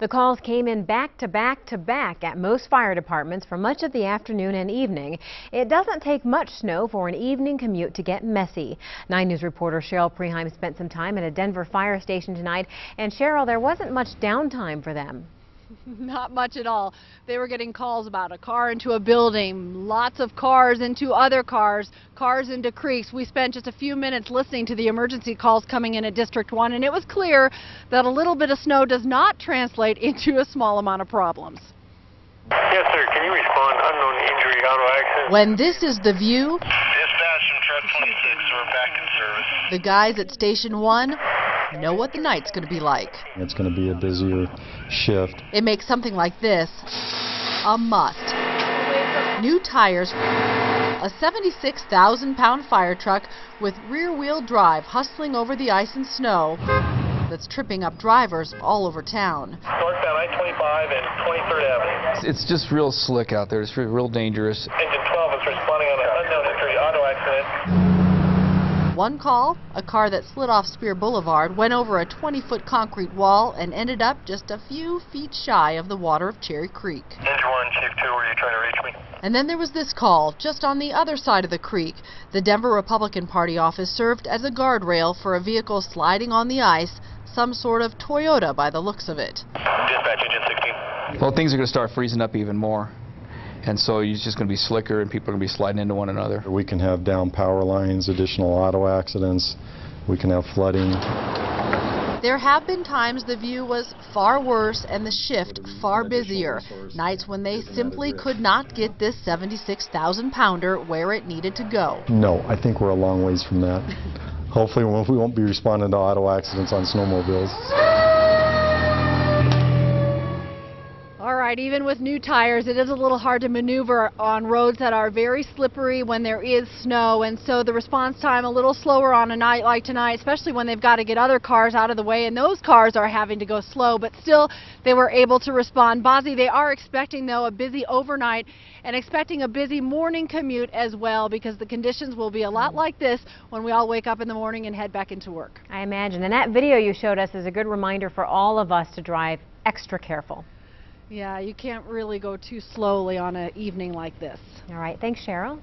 The calls came in back to back to back at most fire departments for much of the afternoon and evening. It doesn't take much snow for an evening commute to get messy. 9 News reporter Cheryl Preheim spent some time at a Denver fire station tonight. And Cheryl, there wasn't much downtime for them. Not much at all. They were getting calls about a car into a building, lots of cars into other cars, cars into creeks. We spent just a few minutes listening to the emergency calls coming in at District 1, and it was clear that a little bit of snow does not translate into a small amount of problems. Yes, sir. Can you respond? Unknown injury, auto accident. When this is the view, Dispatch from truck 26. We're back in service. the guys at Station 1 know what the night's going to be like. It's going to be a busier shift. It makes something like this a must. New tires, a 76,000-pound fire truck with rear-wheel drive hustling over the ice and snow that's tripping up drivers all over town. Northbound I-25 and 23rd Avenue. It's just real slick out there. It's real dangerous. Engine 12 is responding on an unknown injury, auto accident. One call, a car that slid off Spear Boulevard, went over a 20-foot concrete wall and ended up just a few feet shy of the water of Cherry Creek. Engine 1, Chief 2, were you trying to reach me? And then there was this call, just on the other side of the creek. The Denver Republican Party office served as a guardrail for a vehicle sliding on the ice, some sort of Toyota by the looks of it. Dispatch, engine 16. Well, things are going to start freezing up even more. And so it's just going to be slicker and people are going to be sliding into one another. We can have down power lines, additional auto accidents. We can have flooding. There have been times the view was far worse and the shift far busier. Nights when they simply could not get this 76,000-pounder where it needed to go. No, I think we're a long ways from that. Hopefully we won't be responding to auto accidents on snowmobiles. All right, even with new tires, it is a little hard to maneuver on roads that are very slippery when there is snow, and so the response time a little slower on a night like tonight, especially when they've got to get other cars out of the way, and those cars are having to go slow, but still they were able to respond. Bozzy, they are expecting, though, a busy overnight and expecting a busy morning commute as well, because the conditions will be a lot like this when we all wake up in the morning and head back into work. I imagine. And that video you showed us is a good reminder for all of us to drive extra careful. Yeah, you can't really go too slowly on an evening like this. All right. Thanks, Cheryl.